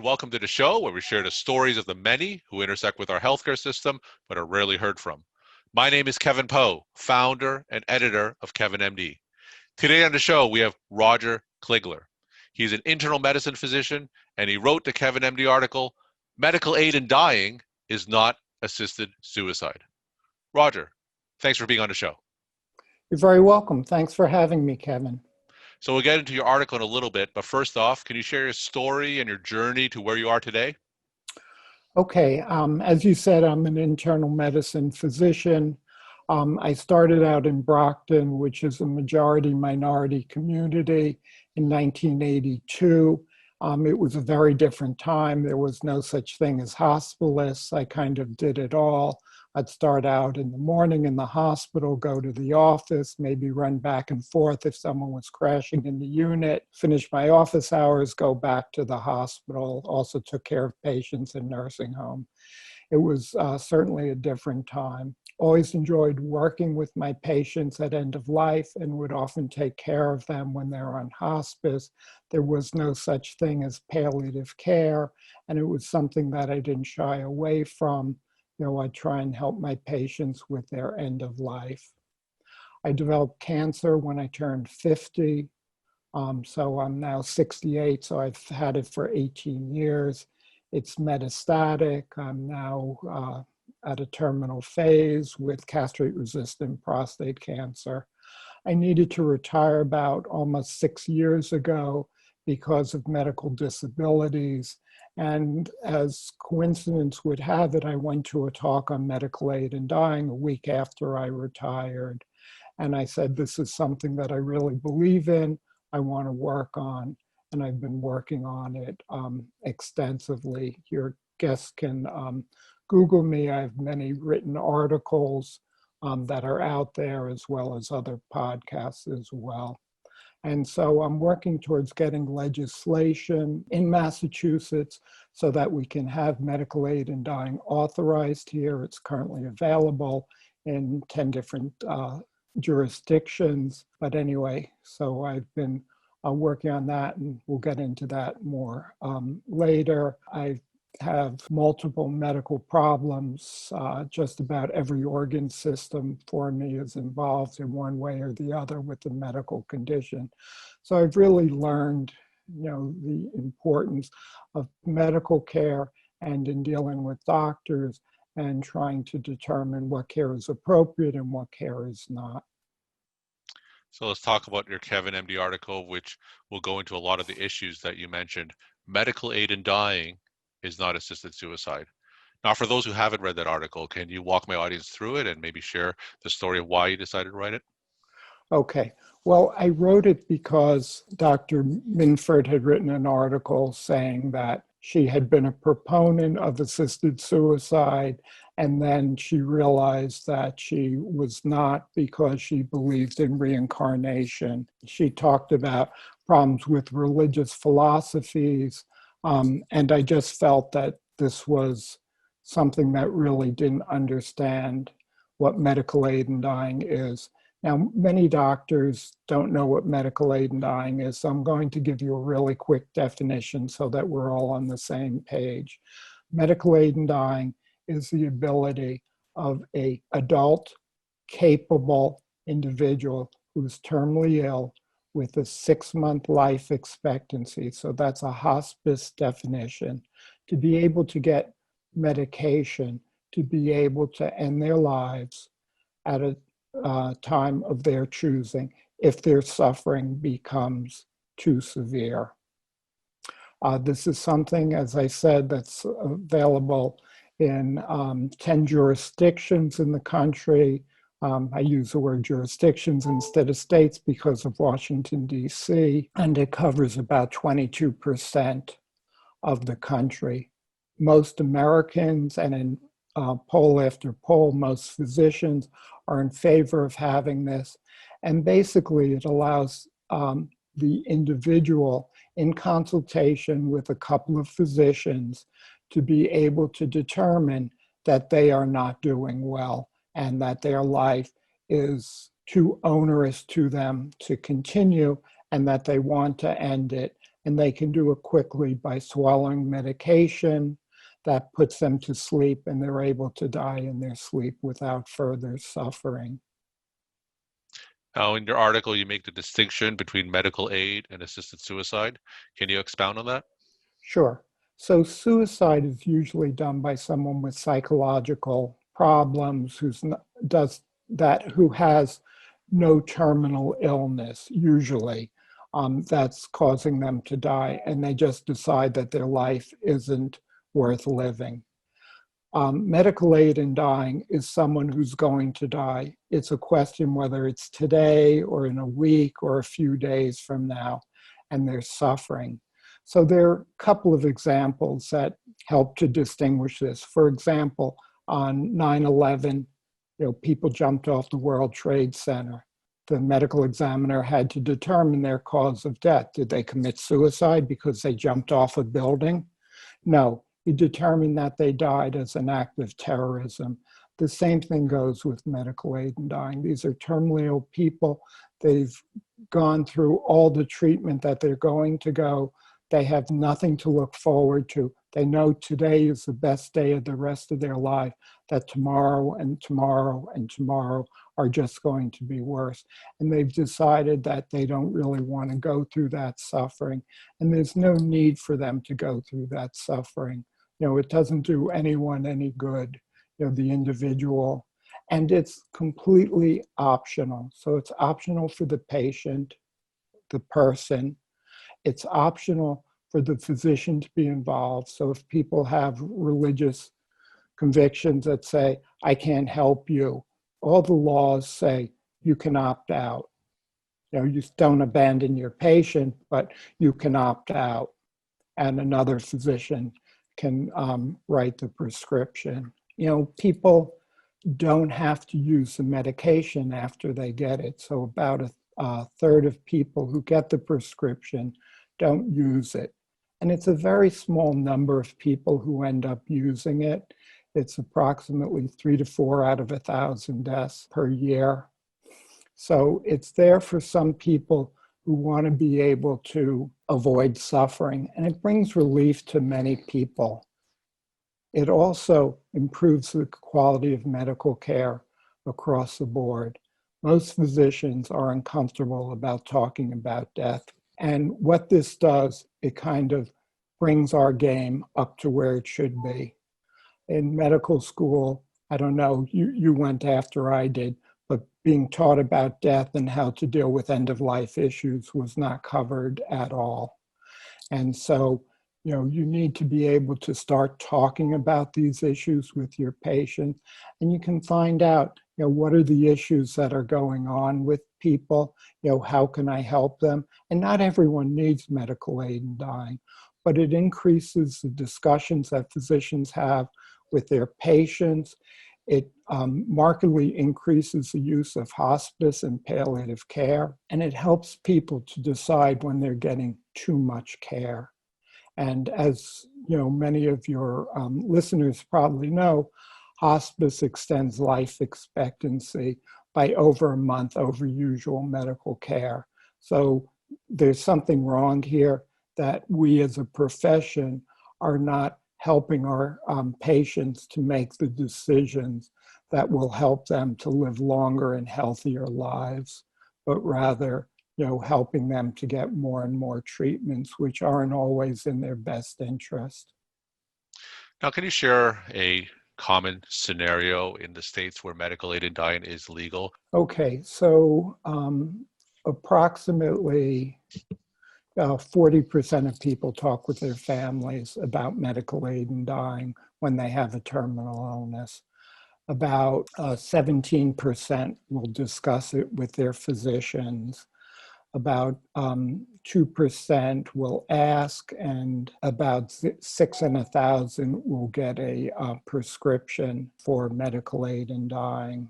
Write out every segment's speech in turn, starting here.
Welcome to the show where we share the stories of the many who intersect with our healthcare system but are rarely heard from. My name is Kevin Poe, founder and editor of Kevin MD. Today on the show, we have Roger Kligler. He's an internal medicine physician, and he wrote the Kevin MD article, Medical Aid in Dying is Not Assisted Suicide. Roger, thanks for being on the show. You're very welcome. Thanks for having me, Kevin. So we'll get into your article in a little bit, but first off, can you share your story and your journey to where you are today? Okay, as you said, I'm an internal medicine physician. I started out in Brockton, which is a majority minority community, in 1982. It was a very different time. There was no such thing as hospitalists. I kind of did it all. I'd start out in the morning in the hospital, go to the office, maybe run back and forth if someone was crashing in the unit, finish my office hours, go back to the hospital, also took care of patients in nursing home. It was certainly a different time. Always enjoyed working with my patients at end of life and would often take care of them when they're on hospice. There was no such thing as palliative care, and it was something that I didn't shy away from. I try and help my patients with their end of life. I developed cancer when I turned 50. So I'm now 68, so I've had it for 18 years. It's metastatic. I'm now at a terminal phase with castrate-resistant prostate cancer. I needed to retire about almost 6 years ago because of medical disabilities. And as coincidence would have it, I went to a talk on medical aid in dying a week after I retired. And I said, this is something that I really believe in, I want to work on. And I've been working on it extensively. Your guests can Google me. I have many written articles that are out there, as well as other podcasts as well. And so I'm working towards getting legislation in Massachusetts so that we can have medical aid in dying authorized here. It's currently available in 10 different jurisdictions. But anyway, so I've been working on that, and we'll get into that more later. I have multiple medical problems. Just about every organ system for me is involved in one way or the other with the medical condition. So I've really learned, the importance of medical care and in dealing with doctors and trying to determine what care is appropriate and what care is not. So let's talk about your Kevin MD article, which will go into a lot of the issues that you mentioned. Medical aid in dying is not assisted suicide. Now, for those who haven't read that article, can you walk my audience through it and maybe share the story of why you decided to write it? Okay. Well, I wrote it because Dr. Minford had written an article saying that she had been a proponent of assisted suicide, and then she realized that she was not because she believed in reincarnation. She talked about problems with religious philosophies, and I just felt that this was something that really didn't understand what medical aid in dying is. Now, many doctors don't know what medical aid in dying is, so I'm going to give you a really quick definition so that we're all on the same page. Medical aid in dying is the ability of an adult, capable individual who's terminally ill with a 6-month life expectancy, so that's a hospice definition, to be able to get medication, to be able to end their lives at a time of their choosing if their suffering becomes too severe. This is something, as I said, that's available in 10 jurisdictions in the country. I use the word jurisdictions instead of states because of Washington, D.C., and it covers about 22% of the country. Most Americans, and in poll after poll, most physicians are in favor of having this. And basically, it allows the individual, in consultation with a couple of physicians, to be able to determine that they are not doing well and that their life is too onerous to them to continue and that they want to end it and they can do it quickly by swallowing medication that puts them to sleep, and they're able to die in their sleep without further suffering. Now, in your article, you make the distinction between medical aid and assisted suicide. Can you expound on that? Sure. So suicide is usually done by someone with psychological problems who has no terminal illness, usually, that's causing them to die, and they just decide that their life isn't worth living. Medical aid in dying is someone who's going to die. It's a question whether it's today or in a week or a few days from now, and they're suffering. So there are a couple of examples that help to distinguish this. For example, on 9/11, people jumped off the World Trade Center. The medical examiner had to determine their cause of death. Did they commit suicide because they jumped off a building? No, he determined that they died as an act of terrorism. The same thing goes with medical aid in dying. These are terminally ill people. They've gone through all the treatment that they're going to go. They have nothing to look forward to. They know today is the best day of the rest of their life, that tomorrow and tomorrow and tomorrow are just going to be worse. And they've decided that they don't really want to go through that suffering. And there's no need for them to go through that suffering. It doesn't do anyone any good, the individual. And it's completely optional. So it's optional for the patient, the person. It's optional for the physician to be involved. So if people have religious convictions that say, I can't help you, all the laws say you can opt out. You don't abandon your patient, but you can opt out. And another physician can write the prescription. People don't have to use the medication after they get it. So about a third of people who get the prescription don't use it. And it's a very small number of people who end up using it. It's approximately 3 to 4 out of 1,000 deaths per year. So it's there for some people who want to be able to avoid suffering, and it brings relief to many people. It also improves the quality of medical care across the board. Most physicians are uncomfortable about talking about death. And what this does, it kind of brings our game up to where it should be. In medical school, I don't know, you went after I did, but being taught about death and how to deal with end-of-life issues was not covered at all. And so, you need to be able to start talking about these issues with your patient, and you can find out, what are the issues that are going on with people, how can I help them? And not everyone needs medical aid in dying, but it increases the discussions that physicians have with their patients. It markedly increases the use of hospice and palliative care, and it helps people to decide when they're getting too much care. And as many of your listeners probably know, hospice extends life expectancy by over a month over usual medical care. So there's something wrong here that we as a profession are not helping our patients to make the decisions that will help them to live longer and healthier lives, but rather helping them to get more and more treatments, which aren't always in their best interest. Now, can you share a common scenario in the states where medical aid in dying is legal? Okay, so approximately 40% of people talk with their families about medical aid in dying when they have a terminal illness. About 17% will discuss it with their physicians. About 2% will ask, and about 6 in 1,000 will get a prescription for medical aid in dying.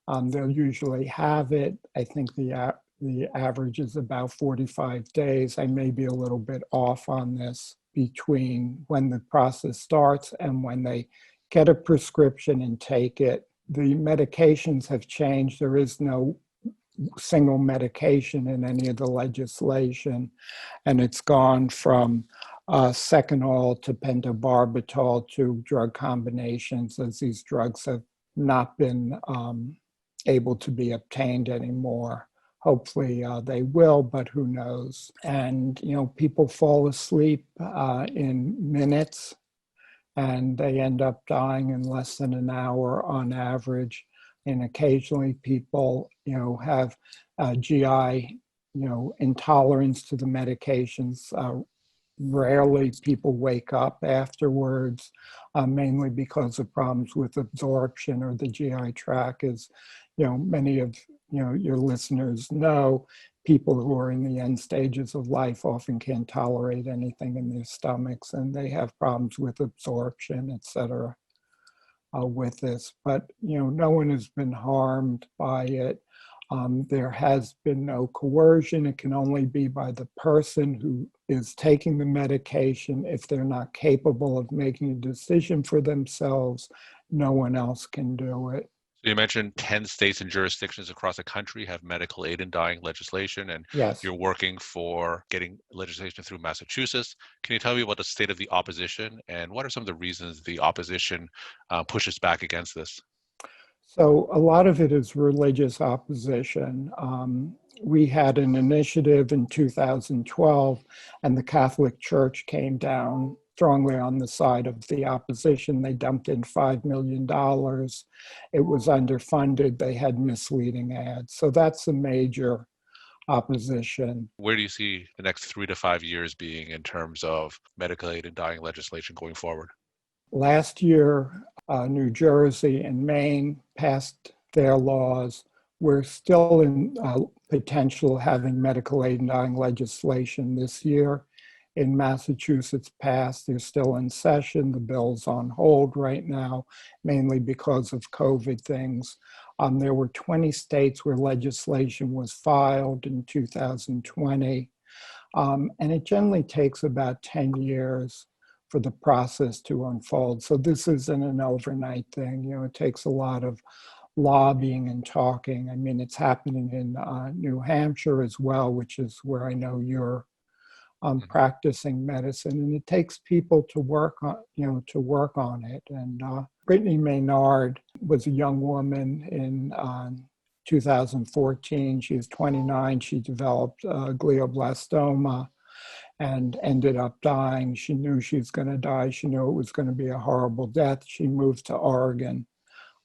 They'll usually have it. I think the average is about 45 days. I may be a little bit off on this between when the process starts and when they get a prescription and take it. The medications have changed. There is no single medication in any of the legislation. And it's gone from Seconal to pentobarbital to drug combinations, as these drugs have not been able to be obtained anymore. Hopefully they will, but who knows? And, people fall asleep in minutes, and they end up dying in less than an hour on average. And occasionally people, have GI, intolerance to the medications. Rarely people wake up afterwards, mainly because of problems with absorption or the GI tract. As many of your listeners know, people who are in the end stages of life often can't tolerate anything in their stomachs, and they have problems with absorption, etc. With this. But no one has been harmed by it. There has been no coercion. It can only be by the person who is taking the medication. If they're not capable of making a decision for themselves, no one else can do it. So you mentioned 10 states and jurisdictions across the country have medical aid in dying legislation, and Yes. you're working for getting legislation through Massachusetts. Can you tell me about the state of the opposition, and what are some of the reasons the opposition pushes back against this? So a lot of it is religious opposition. We had an initiative in 2012, and the Catholic Church came down strongly on the side of the opposition. They dumped in $5 million. It was underfunded. They had misleading ads. So that's a major opposition. Where do you see the next 3 to 5 years being in terms of medical aid and dying legislation going forward? Last year, New Jersey and Maine passed their laws. We're still in potential having medical aid and dying legislation this year. In Massachusetts passed, they're still in session. The bill's on hold right now, mainly because of COVID things. There were 20 states where legislation was filed in 2020. And it generally takes about 10 years for the process to unfold. So this isn't an overnight thing. It takes a lot of lobbying and talking. I mean, it's happening in New Hampshire as well, which is where I know you're practicing medicine, and it takes people to work on, it. And Brittany Maynard was a young woman in 2014. She was 29. She developed glioblastoma and ended up dying. She knew she was going to die. She knew it was going to be a horrible death. She moved to Oregon,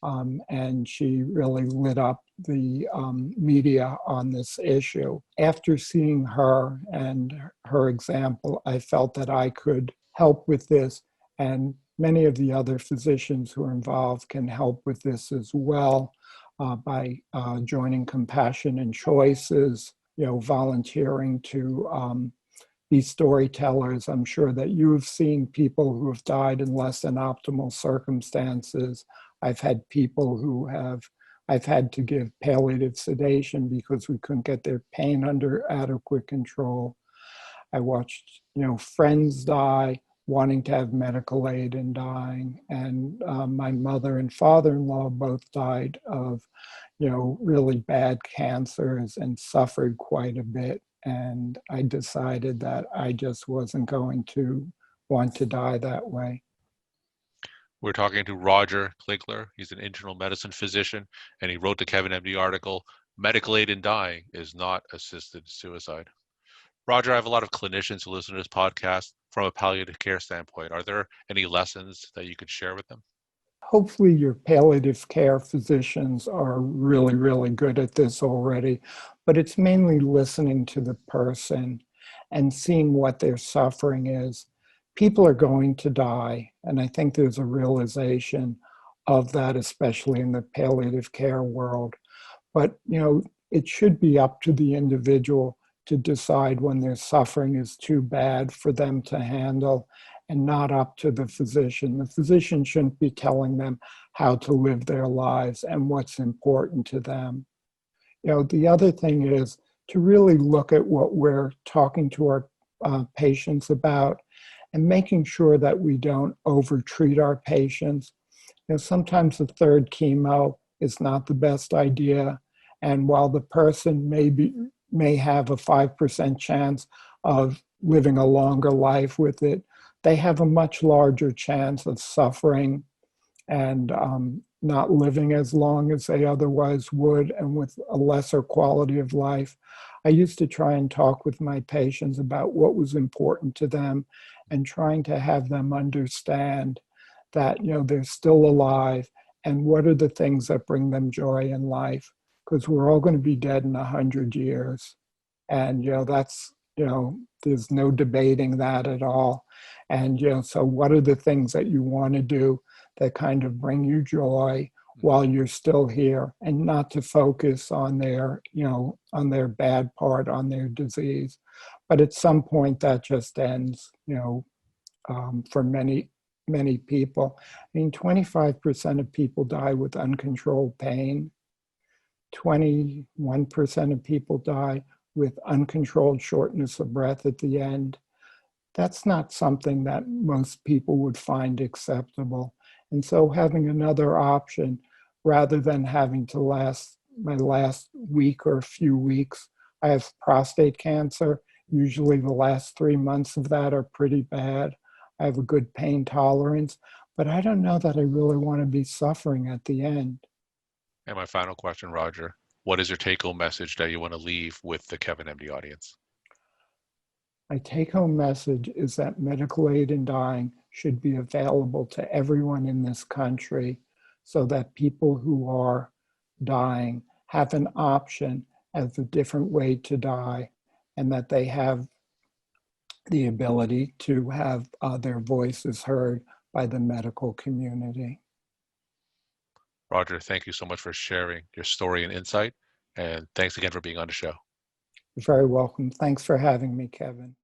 and she really lit up the media on this issue. After seeing her and her example, I felt that I could help with this, and many of the other physicians who are involved can help with this as well by joining Compassion and Choices, volunteering to be storytellers. I'm sure that you've seen people who have died in less than optimal circumstances. I've had people I've had to give palliative sedation because we couldn't get their pain under adequate control. I watched, friends die wanting to have medical aid and dying. And my mother and father-in-law both died of, really bad cancers and suffered quite a bit. And I decided that I just wasn't going to want to die that way. We're talking to Roger Kligler. He's an internal medicine physician, and he wrote the Kevin MD article, Medical Aid in Dying is Not Assisted Suicide. Roger, I have a lot of clinicians who listen to this podcast from a palliative care standpoint. Are there any lessons that you could share with them? Hopefully your palliative care physicians are really, really good at this already, but it's mainly listening to the person and seeing what their suffering is. People are going to die, and I think there's a realization of that, especially in the palliative care world. But, it should be up to the individual to decide when their suffering is too bad for them to handle, and not up to the physician. The physician shouldn't be telling them how to live their lives and what's important to them. The other thing is to really look at what we're talking to our patients about and making sure that we don't overtreat our patients. Sometimes the third chemo is not the best idea, And while the person may have a 5% chance of living a longer life with it, they have a much larger chance of suffering and not living as long as they otherwise would, and with a lesser quality of life. I used to try and talk with my patients about what was important to them and trying to have them understand that, they're still alive and what are the things that bring them joy in life, because we're all going to be dead in 100 years. And, that's, there's no debating that at all. And, so what are the things that you want to do that kind of bring you joy while you're still here, and not to focus on their, on their bad part, on their disease. But at some point that just ends, for many people. I mean, 25% of people die with uncontrolled pain. 21% of people die with uncontrolled shortness of breath at the end. That's not something that most people would find acceptable. And so having another option, rather than having to last my last week or a few weeks, I have prostate cancer. Usually the last 3 months of that are pretty bad. I have a good pain tolerance, but I don't know that I really want to be suffering at the end. And my final question, Roger, what is your take-home message that you want to leave with the Kevin MD audience? My take-home message is that medical aid in dying should be available to everyone in this country so that people who are dying have an option as a different way to die, and that they have the ability to have their voices heard by the medical community. Roger, thank you so much for sharing your story and insight. And thanks again for being on the show. You're very welcome. Thanks for having me, Kevin.